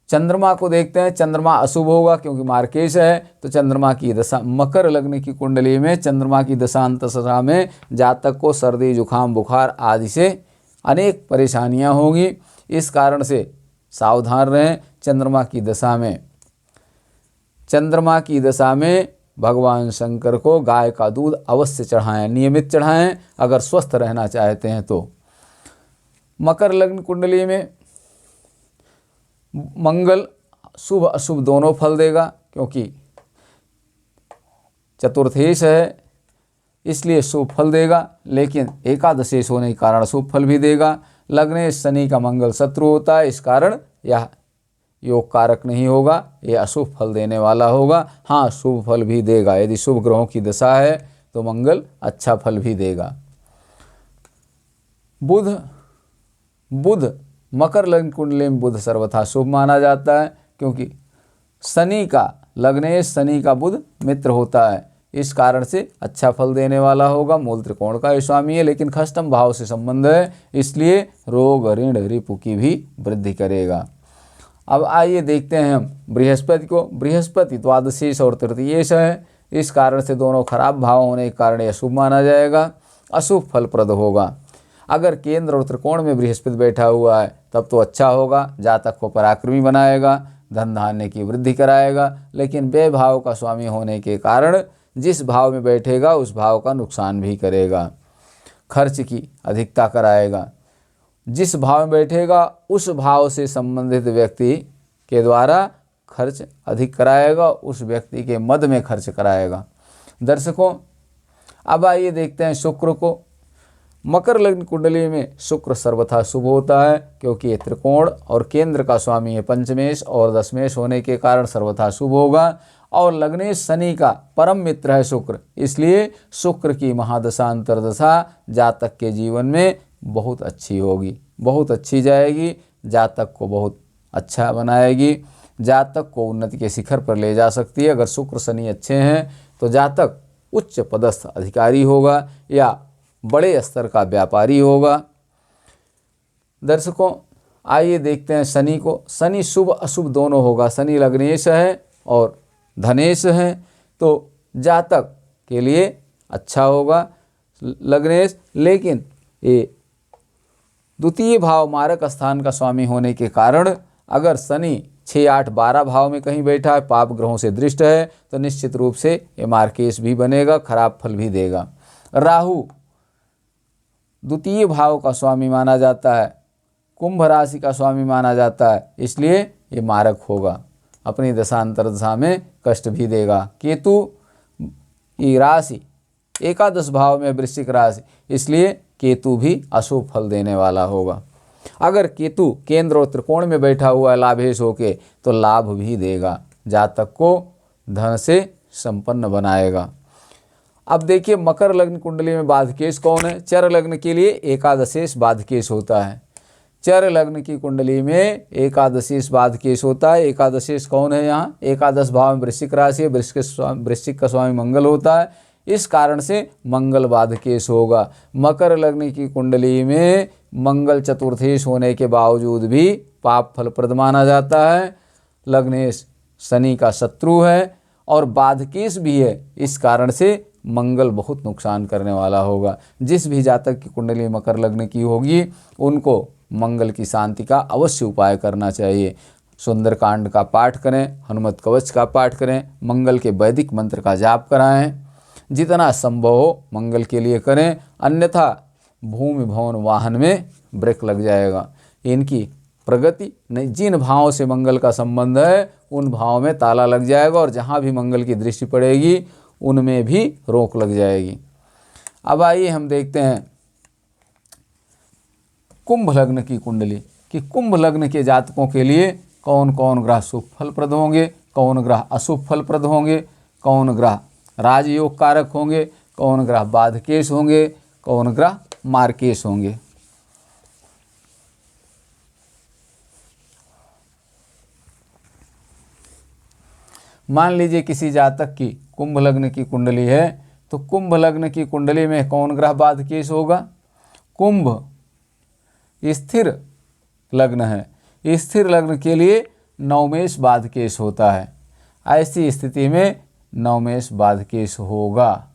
चंद्रमा को देखते हैं। चंद्रमा अशुभ होगा क्योंकि मार्केश है, तो चंद्रमा की दशा, मकर लग्न की कुंडली में चंद्रमा की दशा में जातक को सर्दी जुखाम बुखार आदि से अनेक परेशानियां होंगी। इस कारण से सावधान रहें। चंद्रमा की दशा में भगवान शंकर को गाय का दूध अवश्य चढ़ाएं, नियमित चढ़ाएं अगर स्वस्थ रहना चाहते हैं तो। मकर लग्न कुंडली में मंगल शुभ अशुभ दोनों फल देगा, क्योंकि चतुर्थेश है इसलिए शुभ फल देगा, लेकिन एकादशेश होने के कारण शुभ फल भी देगा। लग्नेश शनि का मंगल शत्रु होता है, इस कारण यह योग कारक नहीं होगा, यह अशुभ फल देने वाला होगा। हाँ, शुभ फल भी देगा। यदि शुभ ग्रहों की दशा है तो मंगल अच्छा फल भी देगा। बुध, मकर लग्न कुंडली में बुध सर्वथा शुभ माना जाता है, क्योंकि शनि का लग्नेश शनि का बुध मित्र होता है, इस कारण से अच्छा फल देने वाला होगा। मूल त्रिकोण का स्वामी है, लेकिन खष्टम भाव से संबंध है, इसलिए रोग ऋण रिपु की भी वृद्धि करेगा। अब आइए देखते हैं हम बृहस्पति को। बृहस्पति द्वादशेश और तृतीयेश है, इस कारण से दोनों खराब भाव होने के कारण यह शुभ माना जाएगा, अशुभ फलप्रद होगा। अगर केंद्र और त्रिकोण में बृहस्पति बैठा हुआ है तब तो अच्छा होगा, जातक को पराक्रमी बनाएगा, धन धान्य की वृद्धि कराएगा, लेकिन व्यय भाव का स्वामी होने के कारण जिस भाव में बैठेगा उस भाव का नुकसान भी करेगा, खर्च की अधिकता कराएगा। जिस भाव में बैठेगा उस भाव से संबंधित व्यक्ति के द्वारा खर्च अधिक कराएगा, उस व्यक्ति के मद में खर्च कराएगा। दर्शकों, अब आइए देखते हैं शुक्र को। मकर लग्न कुंडली में शुक्र सर्वथा शुभ होता है, क्योंकि ये त्रिकोण और केंद्र का स्वामी है, पंचमेश और दशमेश होने के कारण सर्वथा शुभ होगा। और लग्नेश शनि का परम मित्र है शुक्र, इसलिए शुक्र की महादशा अंतर्दशा जातक के जीवन में बहुत अच्छी होगी, बहुत अच्छी जाएगी, जातक को बहुत अच्छा बनाएगी, जातक को उन्नति के शिखर पर ले जा सकती है। अगर शुक्र शनि अच्छे हैं तो जातक उच्च पदस्थ अधिकारी होगा या बड़े स्तर का व्यापारी होगा। दर्शकों, आइए देखते हैं शनि को। शनि शुभ अशुभ दोनों होगा। शनि लग्नेश है और धनेश है, तो जातक के लिए अच्छा होगा लग्नेश, लेकिन ये द्वितीय भाव मारक स्थान का स्वामी होने के कारण अगर शनि 6, 8, 12 भाव में कहीं बैठा है, पाप ग्रहों से दृष्ट है, तो निश्चित रूप से ये मार्केश भी बनेगा, खराब फल भी देगा। राहु द्वितीय भाव का स्वामी माना जाता है, कुंभ राशि का स्वामी माना जाता है, इसलिए ये मारक होगा, अपनी दशांतरदशा में कष्ट भी देगा। केतु की राशि एकादश भाव में वृश्चिक राशि, इसलिए केतु भी अशुभ फल देने वाला होगा। अगर केतु केंद्र और त्रिकोण में बैठा हुआ लाभेश होके तो लाभ भी देगा, जातक को धन से संपन्न बनाएगा। अब देखिए मकर लग्न कुंडली में बाधकेश कौन है। चर लग्न के लिए एकादशेश बाधकेश होता है। चर लग्न की कुंडली में एकादशेश बाधकेश होता है। एकादशेश कौन है यहाँ? एकादश भाव में वृश्चिक राशि है, वृश्चिक का स्वामी मंगल होता है, इस कारण से मंगल बाधकेश होगा। मकर लग्न की कुंडली में मंगल चतुर्थेश होने के बावजूद भी पाप फलप्रद माना जाता है। लग्नेश शनि का शत्रु है और बाधकेश भी है, इस कारण से मंगल बहुत नुकसान करने वाला होगा। जिस भी जातक की कुंडली मकर लग्न की होगी उनको मंगल की शांति का अवश्य उपाय करना चाहिए। सुंदरकांड का पाठ करें, हनुमत कवच का पाठ करें, मंगल के वैदिक मंत्र का जाप कराएं, जितना संभव हो मंगल के लिए करें, अन्यथा भूमि भवन वाहन में ब्रेक लग जाएगा। इनकी प्रगति नहीं, जिन भावों से मंगल का संबंध है उन भावों में ताला लग जाएगा और जहाँ भी मंगल की दृष्टि पड़ेगी उनमें भी रोक लग जाएगी। अब आइए हम देखते हैं कुंभ लग्न की कुंडली कि कुंभ लग्न के जातकों के लिए कौन कौन ग्रह शुभ फलप्रद होंगे, कौन ग्रह अशुभ फलप्रद होंगे, कौन ग्रह राजयोग कारक होंगे, कौन ग्रह बाधकेश होंगे, कौन ग्रह मार्केश होंगे। मान लीजिए किसी जातक की कुंभ लग्न की कुंडली है, तो कुंभ लग्न की कुंडली में कौन ग्रह बाधकेश होगा? कुंभ स्थिर लग्न है, स्थिर लग्न के लिए नवमेश बाधकेश होता है। ऐसी स्थिति में नवमेश बाधकेश होगा।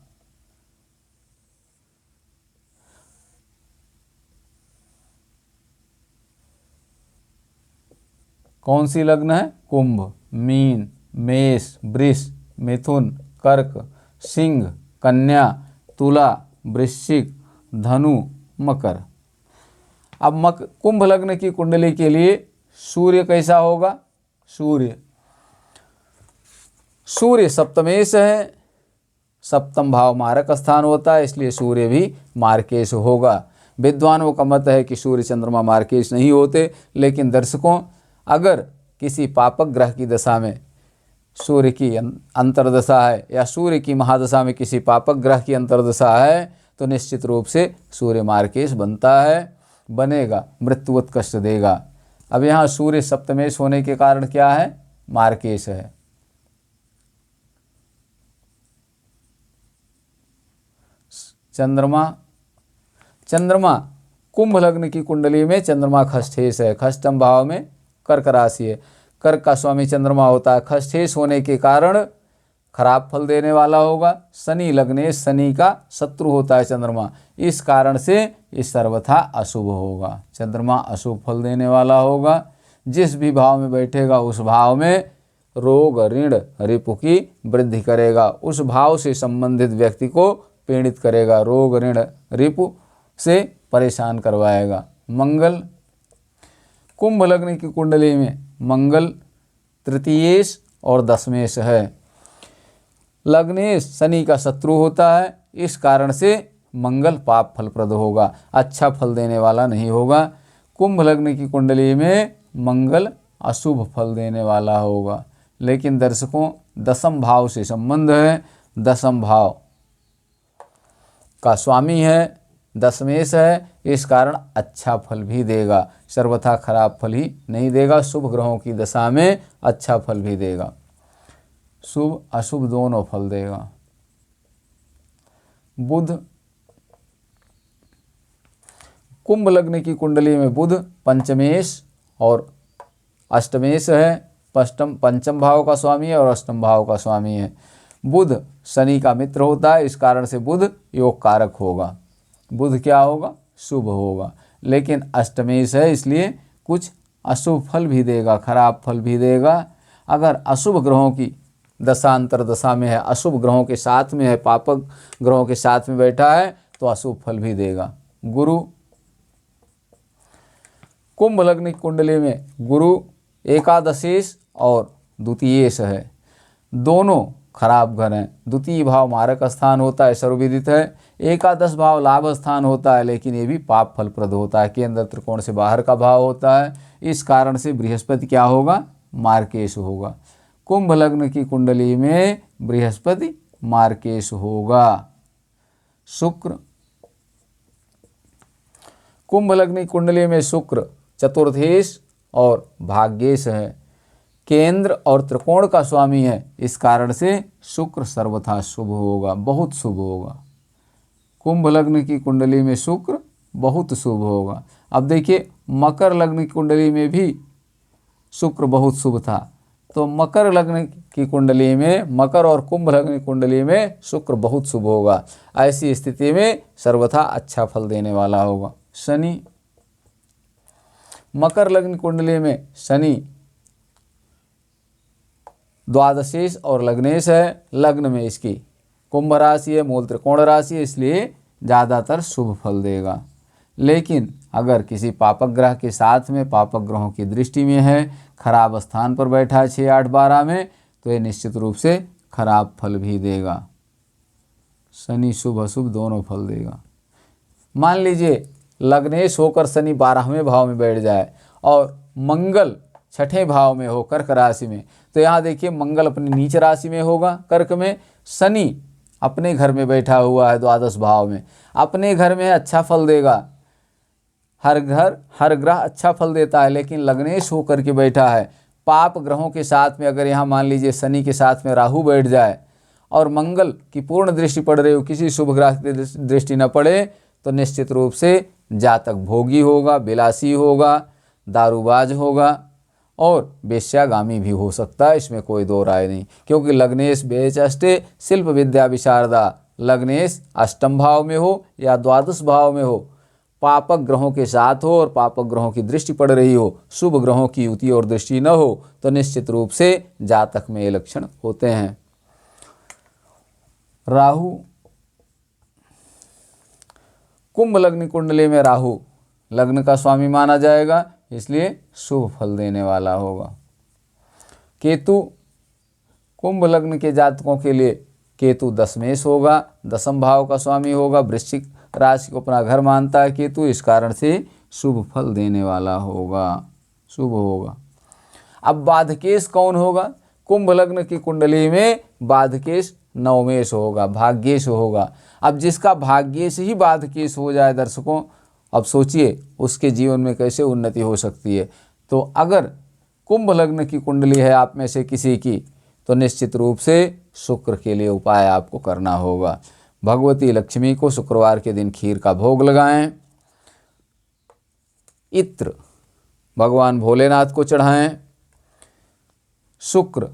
कौन सी लग्न है? कुंभ, मीन, मेष, वृष, मिथुन, कर्क, सिंह, कन्या, तुला, वृश्चिक, धनु, मकर। अब कुंभ लग्न की कुंडली के लिए सूर्य कैसा होगा? सूर्य सप्तमेश है, सप्तम भाव मारक स्थान होता है, इसलिए सूर्य भी मार्केश होगा। विद्वानों का मत है कि सूर्य चंद्रमा मार्केश नहीं होते, लेकिन दर्शकों अगर किसी पापक ग्रह की दशा में सूर्य की अंतर्दशा है या सूर्य की महादशा में किसी पापक ग्रह की अंतर्दशा है तो निश्चित रूप से सूर्य मार्केश बनता है, बनेगा, मृत्युवत कष्ट देगा। अब यहाँ सूर्य सप्तमेश होने के कारण क्या है? मार्केश है। चंद्रमा कुंभ लग्न की कुंडली में चंद्रमा खष्ठेश है, खष्टम भाव में कर्क राशि है, कर्क का स्वामी चंद्रमा होता है, खष्ठेश होने के कारण खराब फल देने वाला होगा। शनि लग्नेश, शनि का शत्रु होता है चंद्रमा, इस कारण से ये सर्वथा अशुभ होगा, चंद्रमा अशुभ फल देने वाला होगा। जिस भी भाव में बैठेगा उस भाव में रोग ऋण रिपु की वृद्धि करेगा, उस भाव से संबंधित व्यक्ति को पीड़ित करेगा, रोग ऋण रिपु से परेशान करवाएगा। मंगल कुंभ लग्न की कुंडली में मंगल तृतीयेश और दशमेश है। लग्नेश शनि का शत्रु होता है, इस कारण से मंगल पाप फलप्रद होगा, अच्छा फल देने वाला नहीं होगा। कुंभ लग्न की कुंडली में मंगल अशुभ फल देने वाला होगा। लेकिन दर्शकों, दसम भाव से संबंध है, दसम भाव का स्वामी है, दशमेश है, इस कारण अच्छा फल भी देगा, सर्वथा खराब फल ही नहीं देगा। शुभ ग्रहों की दशा में अच्छा फल भी देगा, शुभ अशुभ दोनों फल देगा। बुध, कुंभ लग्न की कुंडली में बुध पंचमेश और अष्टमेश है, पंचम भाव का स्वामी है और अष्टम भाव का स्वामी है। बुध शनि का मित्र होता है, इस कारण से बुध योग कारक होगा, बुध क्या होगा, शुभ होगा। लेकिन अष्टमेश है, इसलिए कुछ अशुभ फल भी देगा, खराब फल भी देगा। अगर अशुभ ग्रहों की दशा अंतर दशा में है, अशुभ ग्रहों के साथ में है, पापक ग्रहों के साथ में बैठा है, तो अशुभ फल भी देगा। गुरु, कुंभ लग्न की कुंडली में गुरु एकादशेश और द्वितीयेश है, दोनों खराब घर हैं। द्वितीय भाव मारक स्थान होता है, सर्वविदित है। एकादश भाव लाभ स्थान होता है, लेकिन ये भी पाप फलप्रद होता है, केंद्र त्रिकोण से बाहर का भाव होता है। इस कारण से बृहस्पति क्या होगा, मार्केश होगा। कुंभ लग्न की कुंडली में बृहस्पति मार्केश होगा। शुक्र, कुंभ लग्न की कुंडली में शुक्र चतुर्थेश और भाग्येश है, केंद्र और त्रिकोण का स्वामी है, इस कारण से शुक्र सर्वथा शुभ होगा, बहुत शुभ होगा। कुंभ लग्न की कुंडली में शुक्र बहुत शुभ होगा। अब देखिए, मकर लग्न की कुंडली में भी शुक्र बहुत शुभ था, तो मकर लग्न की कुंडली में, मकर और कुंभ लग्न की कुंडली में शुक्र बहुत शुभ होगा। ऐसी स्थिति में सर्वथा अच्छा फल देने वाला होगा। शनि, मकर लग्न की कुंडली में शनि द्वादशेश और लग्नेश है, लग्न में इसकी कुंभ राशि है, मूल त्रिकोण राशि है, इसलिए ज़्यादातर शुभ फल देगा। लेकिन अगर किसी पापक ग्रह के साथ में, पापक ग्रहों की दृष्टि में है, खराब स्थान पर बैठा है 6, 8, 12 में, तो ये निश्चित रूप से खराब फल भी देगा। शनि शुभ अशुभ दोनों फल देगा। मान लीजिए लग्नेश होकर शनि 12वें भाव में बैठ जाए और मंगल 6ठे भाव में हो, कर्क राशि में, तो यहाँ देखिए मंगल अपनी नीच राशि में होगा, कर्क में, शनि अपने घर में बैठा हुआ है द्वादश भाव में, अपने घर में अच्छा फल देगा। हर ग्रह अच्छा फल देता है, लेकिन लग्नेश होकर के बैठा है पाप ग्रहों के साथ में। अगर यहाँ मान लीजिए शनि के साथ में राहु बैठ जाए और मंगल की पूर्ण दृष्टि पड़ रही हो, किसी शुभ ग्रह की दृष्टि न पड़े, तो निश्चित रूप से जातक भोगी होगा, विलासी होगा, दारूबाज होगा और वेश्यागामी भी हो सकता है, इसमें कोई दो राय नहीं। क्योंकि लग्नेश बेच अष्टे शिल्प विद्या विशारदा, लग्नेश अष्टम भाव में हो या द्वादश भाव में हो, पापक ग्रहों के साथ हो और पापक ग्रहों की दृष्टि पड़ रही हो, शुभ ग्रहों की युति और दृष्टि न हो, तो निश्चित रूप से जातक में ये लक्षण होते हैं। राहु, कुंभ लग्न कुंडली में राहु लग्न का स्वामी माना जाएगा, इसलिए शुभ फल देने वाला होगा। केतु, कुंभ लग्न के जातकों के लिए केतु दशमेश होगा, दशम भाव का स्वामी होगा, वृश्चिक राशि को अपना घर मानता है केतु, इस कारण से शुभ फल देने वाला होगा, शुभ होगा। अब बाधकेश कौन होगा, कुंभ लग्न की कुंडली में बाधकेश नवमेश होगा, भाग्येश होगा। अब जिसका भाग्येश ही बाधकेश हो जाए दर्शकों, अब सोचिए उसके जीवन में कैसे उन्नति हो सकती है। तो अगर कुंभ लग्न की कुंडली है आप में से किसी की, तो निश्चित रूप से शुक्र के लिए उपाय आपको करना होगा। भगवती लक्ष्मी को शुक्रवार के दिन खीर का भोग लगाएं, इत्र भगवान भोलेनाथ को चढ़ाएं, शुक्र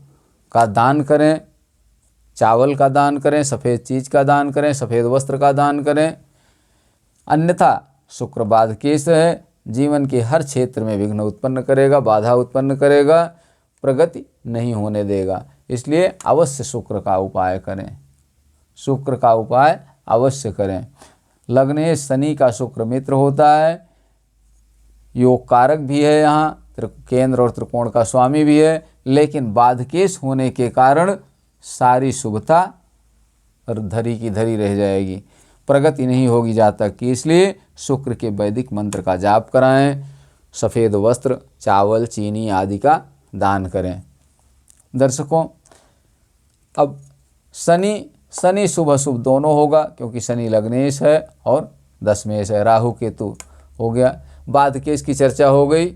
का दान करें, चावल का दान करें, सफ़ेद चीज़ का दान करें, सफ़ेद वस्त्र का दान करें। अन्यथा शुक्र बाधकेश है, जीवन के हर क्षेत्र में विघ्न उत्पन्न करेगा, बाधा उत्पन्न करेगा, प्रगति नहीं होने देगा। इसलिए अवश्य शुक्र का उपाय करें, शुक्र का उपाय अवश्य करें। लग्नेश शनि का शुक्र मित्र होता है, योग कारक भी है, यहाँ केंद्र और त्रिकोण का स्वामी भी है, लेकिन बाधकेश होने के कारण सारी शुभता धरी की धरी रह जाएगी, प्रगति नहीं होगी जातक की। इसलिए शुक्र के वैदिक मंत्र का जाप कराएं, सफ़ेद वस्त्र, चावल, चीनी आदि का दान करें। दर्शकों, अब शनि शुभ अशुभ दोनों होगा, क्योंकि शनि लग्नेश है और दशमेश है, राहु केतु हो गया। बाद केश की चर्चा हो गई।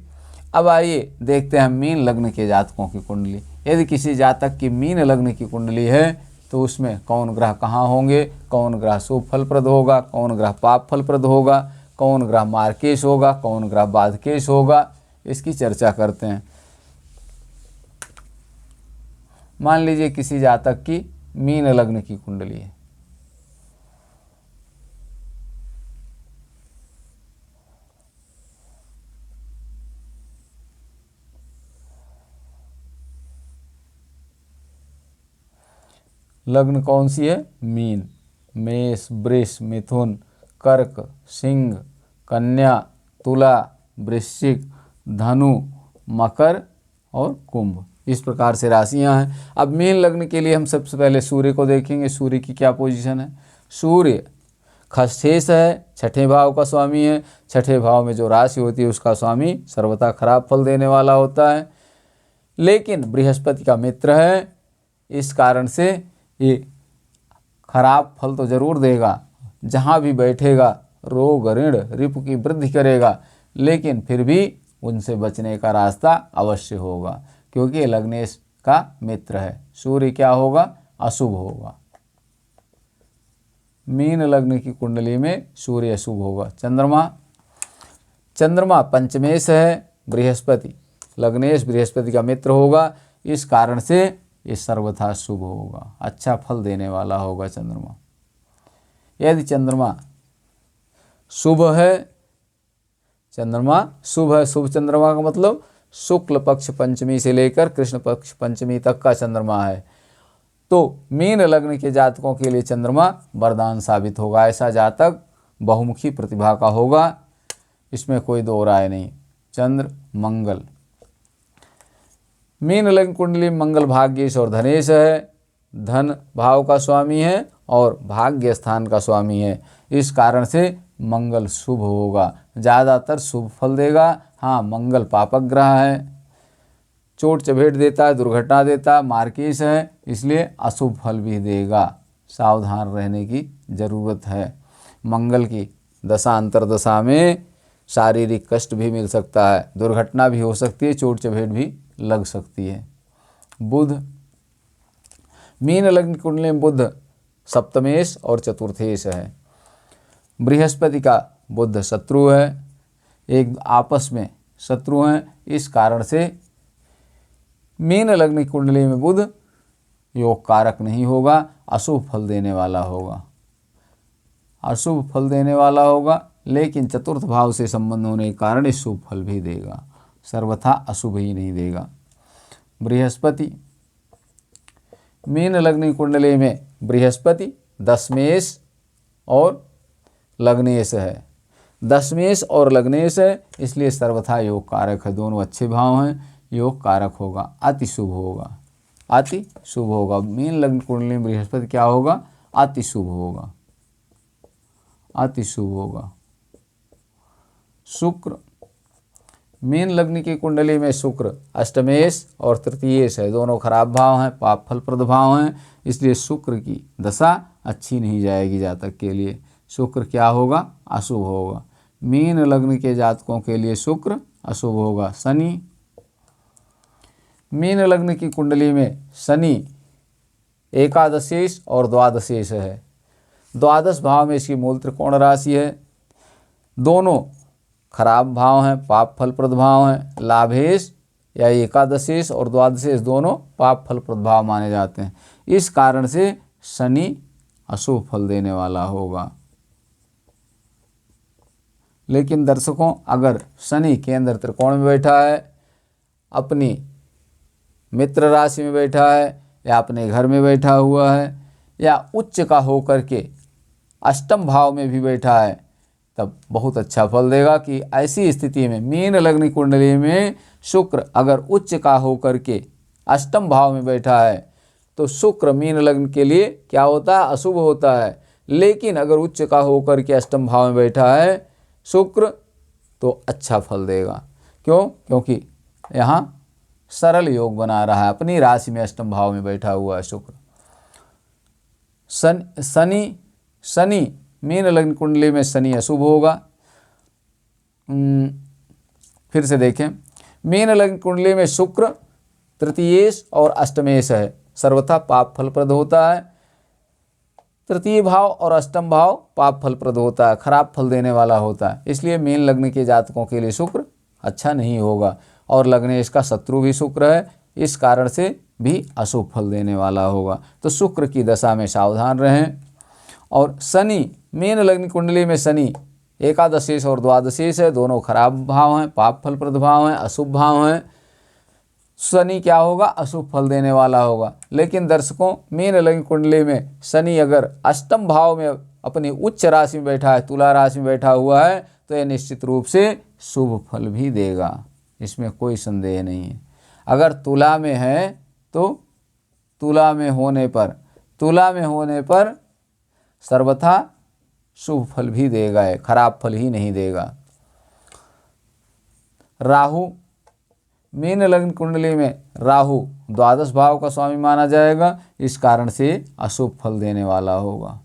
अब आइए देखते हैं मीन लग्न के जातकों की कुंडली। यदि किसी जातक की मीन लग्न की कुंडली है तो उसमें कौन ग्रह कहाँ होंगे, कौन ग्रह शुभ फलप्रद होगा, कौन ग्रह पाप फलप्रद होगा, कौन ग्रह मार्केश होगा, कौन ग्रह बाधकेश होगा, इसकी चर्चा करते हैं। मान लीजिए किसी जातक की मीन लग्न की कुंडली है, लग्न कौन सी है? मीन। मेष, वृष, मिथुन, कर्क, सिंह, कन्या, तुला, वृश्चिक, धनु, मकर और कुंभ, इस प्रकार से राशियां हैं। अब मीन लग्न के लिए हम सबसे पहले सूर्य को देखेंगे। सूर्य की क्या पोजीशन है? सूर्य खष्ठेश है, छठे भाव का स्वामी है। छठे भाव में जो राशि होती है उसका स्वामी सर्वथा खराब फल देने वाला होता है, लेकिन बृहस्पति का मित्र है, इस कारण से ये खराब फल तो जरूर देगा। जहाँ भी बैठेगा रोग ऋण रिपु की वृद्धि करेगा, लेकिन फिर भी उनसे बचने का रास्ता अवश्य होगा, क्योंकि लग्नेश का मित्र है। सूर्य क्या होगा? अशुभ होगा। मीन लग्न की कुंडली में सूर्य अशुभ होगा। चंद्रमा पंचमेश है, बृहस्पति लग्नेश बृहस्पति का मित्र होगा, इस कारण से ये सर्वथा शुभ होगा, अच्छा फल देने वाला होगा चंद्रमा। यदि चंद्रमा शुभ है, शुभ चंद्रमा का मतलब शुक्ल पक्ष पंचमी से लेकर कृष्ण पक्ष पंचमी तक का चंद्रमा है, तो मीन लग्न के जातकों के लिए चंद्रमा वरदान साबित होगा। ऐसा जातक बहुमुखी प्रतिभा का होगा, इसमें कोई दो राय नहीं। चंद्र मंगल, मीन लग्न कुंडली मंगल भाग्येश और धनेश है, धन भाव का स्वामी है और भाग्य स्थान का स्वामी है, इस कारण से मंगल शुभ होगा, ज़्यादातर शुभ फल देगा। हाँ, मंगल पापक ग्रह है, चोट चपेट देता है, दुर्घटना देता है, मार्केश है, इसलिए अशुभ फल भी देगा, सावधान रहने की ज़रूरत है। मंगल की दशा अंतर्दशा में शारीरिक कष्ट भी मिल सकता है, दुर्घटना भी हो सकती है, चोट चपेट भी लग सकती है। बुध, मीन लग्न कुंडली में बुध सप्तमेश और चतुर्थेश है। बृहस्पति का बुध शत्रु है, एक आपस में शत्रु हैं, इस कारण से मीन लग्न की कुंडली में बुध योग कारक नहीं होगा, अशुभ फल देने वाला होगा, अशुभ फल देने वाला होगा, लेकिन चतुर्थ भाव से संबंध होने के कारण शुभ फल भी देगा, सर्वथा अशुभ ही नहीं देगा। बृहस्पति, मीन लग्न कुंडली में बृहस्पति दशमेश और लग्नेश है, दशमेश और लग्नेश है, इसलिए सर्वथा योग कारक है, दोनों अच्छे भाव हैं, योग कारक होगा, अति शुभ होगा, अति शुभ होगा। मीन लग्न कुंडली में बृहस्पति क्या होगा? अति शुभ होगा, अति शुभ होगा। शुक्र, मीन लग्न की कुंडली में शुक्र अष्टमेश और तृतीयेश है, दोनों खराब भाव हैं, पाप फलप्रद भाव हैं, इसलिए शुक्र की दशा अच्छी नहीं जाएगी जातक के लिए, शुक्र क्या होगा? अशुभ होगा। मीन लग्न के जातकों के लिए शुक्र अशुभ होगा। शनि, मीन लग्न की कुंडली में शनि एकादशेश और द्वादशेश है, द्वादश भाव में इसकी मूल त्रिकोण राशि है, दोनों खराब भाव हैं, पाप फलप्रद भाव हैं। लाभेश या एकादशेश और द्वादशेश दोनों पाप फलप्रद भाव माने जाते हैं, इस कारण से शनि अशुभ फल देने वाला होगा। लेकिन दर्शकों, अगर शनि केंद्र त्रिकोण में बैठा है, अपनी मित्र राशि में बैठा है, या अपने घर में बैठा हुआ है, या उच्च का होकर के अष्टम भाव में भी बैठा है, तब बहुत अच्छा फल देगा। कि ऐसी स्थिति में मीन लग्न कुंडली में शुक्र अगर उच्च का होकर के अष्टम भाव में बैठा है तो शुक्र मीन लग्न के लिए क्या होता है, अशुभ होता है। लेकिन अगर उच्च का होकर के अष्टम भाव में बैठा है शुक्र तो अच्छा फल देगा। क्यों? क्योंकि यहाँ सरल योग बना रहा है, अपनी राशि में अष्टम भाव में बैठा हुआ है शुक्र। शनि मीन लग्न कुंडली में शनि अशुभ होगा। फिर से देखें, मीन लग्न कुंडली में शुक्र तृतीयेश और अष्टमेश है, सर्वथा पाप फलप्रद होता है। तृतीय भाव और अष्टम भाव पाप फलप्रद होता है, खराब फल देने वाला होता है। इसलिए मीन लग्न के जातकों के लिए शुक्र अच्छा नहीं होगा। और लग्नेश का शत्रु भी शुक्र है, इस कारण से भी अशुभ फल देने वाला होगा। तो शुक्र की दशा में सावधान रहें। और शनि मीन लग्न कुंडली में शनि एकादशेश और द्वादशेश है, दोनों खराब भाव हैं, पाप फलप्रद भाव हैं, अशुभ भाव हैं। शनि क्या होगा, अशुभ फल देने वाला होगा। लेकिन दर्शकों, मीन लग्न कुंडली में शनि अगर अष्टम भाव में अपनी उच्च राशि में बैठा है, तुला राशि में बैठा हुआ है, तो यह निश्चित रूप से शुभ फल भी देगा, इसमें कोई संदेह नहीं है। अगर तुला में है तो तुला में होने पर सर्वथा शुभ फल भी देगा, खराब फल ही नहीं देगा। राहु मीन लग्न कुंडली में राहु द्वादश भाव का स्वामी माना जाएगा, इस कारण से अशुभ फल देने वाला होगा।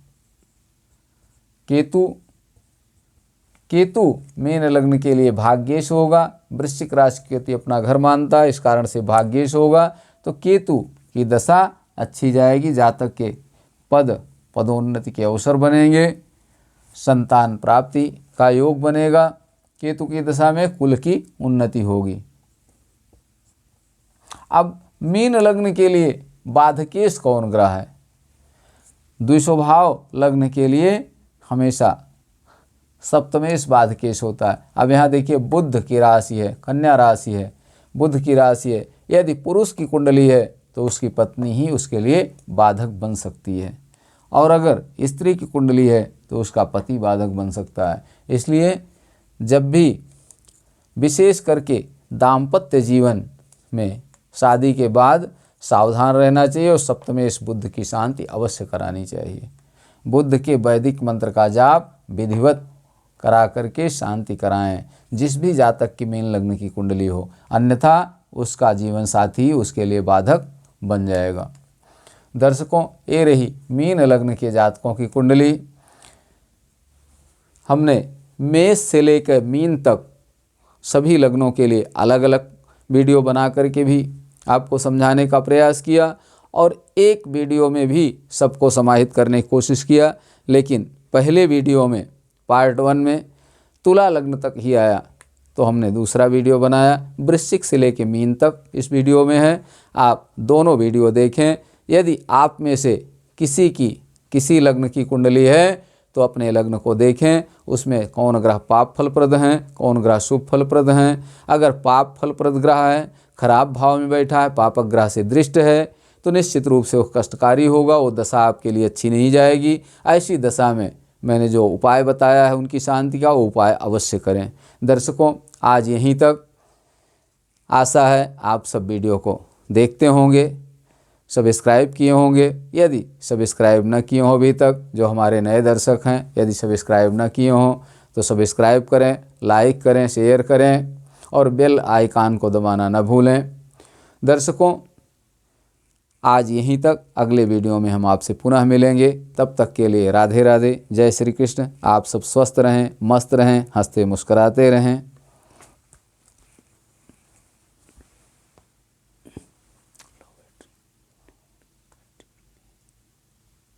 केतु मीन लग्न के लिए भाग्येश होगा, वृश्चिक राशि केतु अपना घर मानता है, इस कारण से भाग्येश होगा। तो केतु की दशा अच्छी जाएगी, जातक के पदोन्नति के अवसर बनेंगे, संतान प्राप्ति का योग बनेगा। केतु की दशा में कुल की उन्नति होगी। अब मीन लग्न के लिए बाधकेश कौन ग्रह है? द्विषभाव लग्न के लिए हमेशा सप्तमेश बाधकेश होता है। अब यहाँ देखिए, बुध की राशि है, कन्या राशि है, बुध की राशि है। यदि पुरुष की कुंडली है तो उसकी पत्नी ही उसके लिए बाधक बन सकती है, और अगर स्त्री की कुंडली है तो उसका पति बाधक बन सकता है। इसलिए जब भी विशेष करके दाम्पत्य जीवन में शादी के बाद सावधान रहना चाहिए और सप्तमेश बुध की शांति अवश्य करानी चाहिए। बुध के वैदिक मंत्र का जाप विधिवत करा करके शांति कराएं, जिस भी जातक की मीन लग्न की कुंडली हो, अन्यथा उसका जीवन साथी उसके लिए बाधक बन जाएगा। दर्शकों, ये रही मीन लग्न के जातकों की कुंडली। हमने मेष से लेकर मीन तक सभी लग्नों के लिए अलग अलग वीडियो बना करके भी आपको समझाने का प्रयास किया, और एक वीडियो में भी सबको समाहित करने की कोशिश किया। लेकिन पहले वीडियो में पार्ट 1 में तुला लग्न तक ही आया, तो हमने दूसरा वीडियो बनाया वृश्चिक से लेकर मीन तक इस वीडियो में है। आप दोनों वीडियो देखें। यदि आप में से किसी लग्न की कुंडली है तो अपने लग्न को देखें, उसमें कौन ग्रह पाप फलप्रद हैं, कौन ग्रह शुभ फलप्रद हैं। अगर पाप फलप्रद ग्रह है, खराब भाव में बैठा है, पापक ग्रह से दृष्ट है, तो निश्चित रूप से वो कष्टकारी होगा, वो दशा आपके लिए अच्छी नहीं जाएगी। ऐसी दशा में मैंने जो उपाय बताया है उनकी शांति का, वो उपाय अवश्य करें। दर्शकों, आज यहीं तक। आशा है आप सब वीडियो को देखते होंगे, सब्सक्राइब किए होंगे। यदि सब्सक्राइब न किए हों अभी तक, जो हमारे नए दर्शक हैं, यदि सब्सक्राइब न किए हों तो सब्सक्राइब करें, लाइक करें, शेयर करें और बेल आइकन को दबाना न भूलें। दर्शकों, आज यहीं तक। अगले वीडियो में हम आपसे पुनः मिलेंगे। तब तक के लिए राधे राधे, जय श्री कृष्ण। आप सब स्वस्थ रहें, मस्त रहें, हंसते मुस्कुराते रहें।